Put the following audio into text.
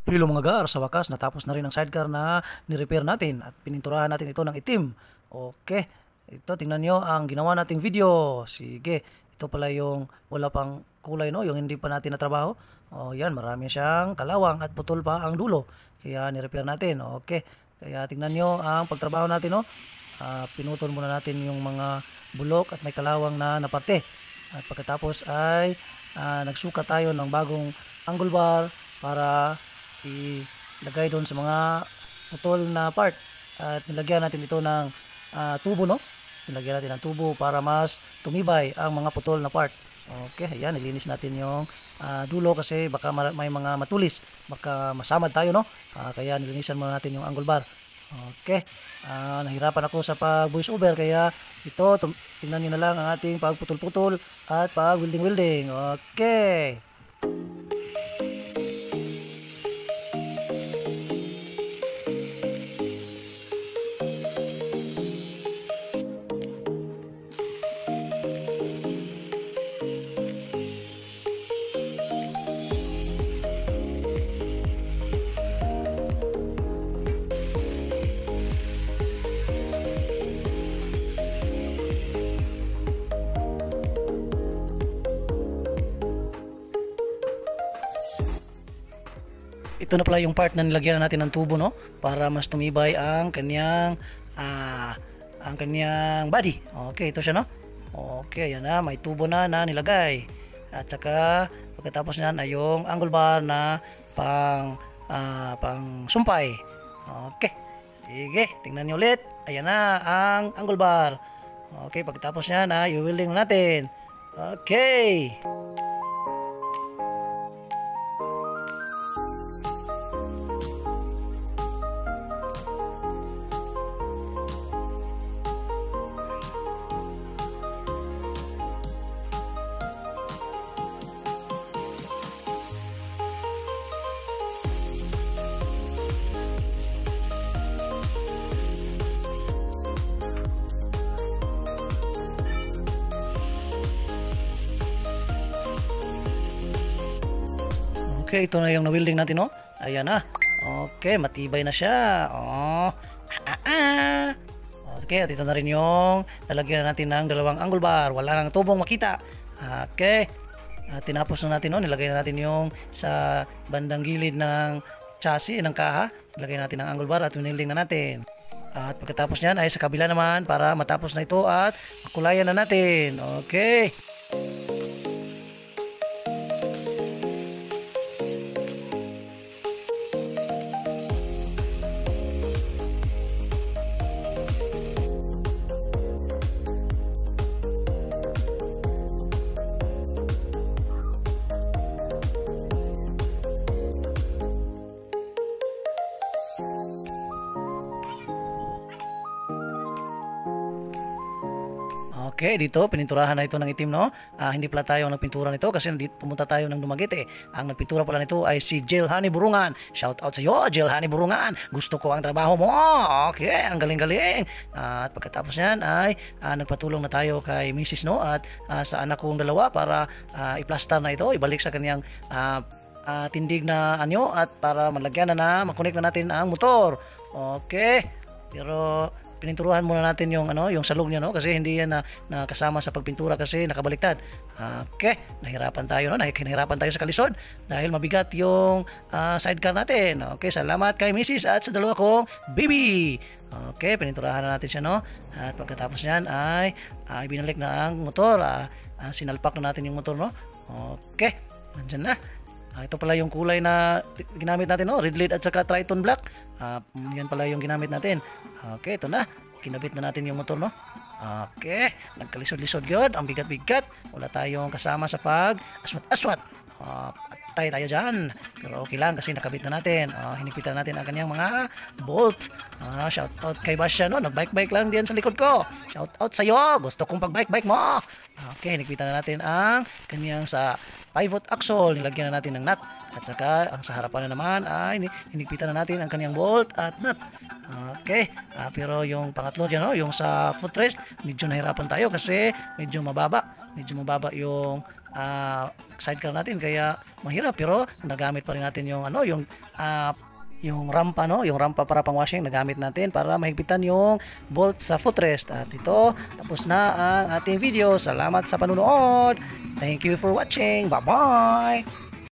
Hello mga gar, sa wakas natapos na rin ang sidecar na ni-repair natin at pininturahan natin ito ng itim. Okay, ito tingnan nyo ang ginawa nating video. Sige, ito pala yung wala pang kulay, no, yung hindi pa natin natrabaho. O yan, marami siyang kalawang at putol pa ang dulo. Kaya ni-repair natin. Okay, kaya tingnan nyo ang pagtrabaho natin, no. Pinutol muna natin yung mga bulok at may kalawang na parte. At pagkatapos ay nagsukat tayo ng bagong angle bar para ilagay doon sa mga putol na part at nilagyan natin ito ng tubo, no, nilagyan natin ng tubo para mas tumibay ang mga putol na part. Okay, ayan, nilinis natin yung dulo kasi baka may mga matulis, baka masamad tayo, no. Kaya nilinisan muna natin yung angle bar. Okay, nahirapan ako sa pag voice over kaya ito tingnan nyo na lang ang ating pagputol-putol at pag welding. Okay. Ito na pala yung part na nilagyan natin ng tubo, no, para mas tumibay ang kanyang body. Okay, ito siya, no. Okay, yan na, may tubo na nilagay. At saka pagkatapos niyan ay yung angle bar na pang sumpay. Okay. Sige, tingnan niyo ulit. Ayan na ang angle bar. Okay, pagkatapos niyan ay i-welding natin. Okay. Okay, ito na yung na-welding natin, no. Ayan na. Okay, matibay na siya. Okay, at ito na rin yung lalagyan natin ng dalawang angle bar. Wala nang tubong makita. Okay. Tinapos na natin, no. Nilagay na natin yung sa bandang gilid ng chassis, ng kaha. Nilagay natin ang angle bar at winiling na natin. At pagkatapos niyan ay sa kabila naman para matapos na ito at makulayan na natin. Okay. Okay, dito pininturahan na ito ng itim, no. Hindi pala tayo ang nagpintura nito kasi pumunta tayo ng Dumaguete. Ang nagpintura pala nito ay si Jelhani Burungan. Shout out sa iyo, Jelhani Burungan. Gusto ko ang trabaho mo. Okay, ang galing-galing. At pagkatapos niyan ay nagpatulong na tayo kay Mrs., no, at sa anak kong dalawa para i-plaster na ito, ibalik sa kanyang tindig na anyo at para malagyan na makonek na natin ang motor. Okay. Pero pininturuhan muna natin yung yung salog niya, no, kasi hindi yan na kasama sa pagpintura kasi nakabaliktad. Okay, nahirapan tayo, no, nahirapan tayo sa kalisod dahil mabigat yung sidecar natin. Okay, salamat kay Mrs. at sa dalawa kong baby. Okay, pininturahan na natin siya, no, at pagkatapos niyan ay binalik na ang motor. Sinalpak na natin yung motor, no. Okay, nandiyan na. Ito pala yung kulay na ginamit natin, no? Red lead at saka Triton black. Yan pala yung ginamit natin. Okay, ito na. Kinabit na natin yung motor, no? Okay, nagkalisod-lisod yun. Ang bigat-bigat. Wala tayong kasama sa pag aswat-aswat. Patay tayo dyan. Pero okay lang kasi nakabit na natin. Hinipitan natin ang kanyang mga bolt. Shout out kay Basya, no? Nag-bike-bike lang diyan sa likod ko. Shout out sa'yo. Gusto kong pag-bike-bike mo. Okay, hinipitan na natin ang kanyang sa pivot axle, nilagyan na natin ng nut at saka ang sa harapan na naman ay hinigpitan na natin ang kanyang bolt at nut. Okay, pero yung pangatlo dyan, no, yung sa footrest medyo nahirapan tayo kasi medyo mababa yung sidecar natin kaya mahirap, pero nagamit pa rin natin yung ano, yung rampa, no, yung rampa para pang washing nagamit natin para mahigpitan yung bolt sa footrest. At ito, tapos na ang ating video. Salamat sa panunood. Thank you for watching. Bye bye.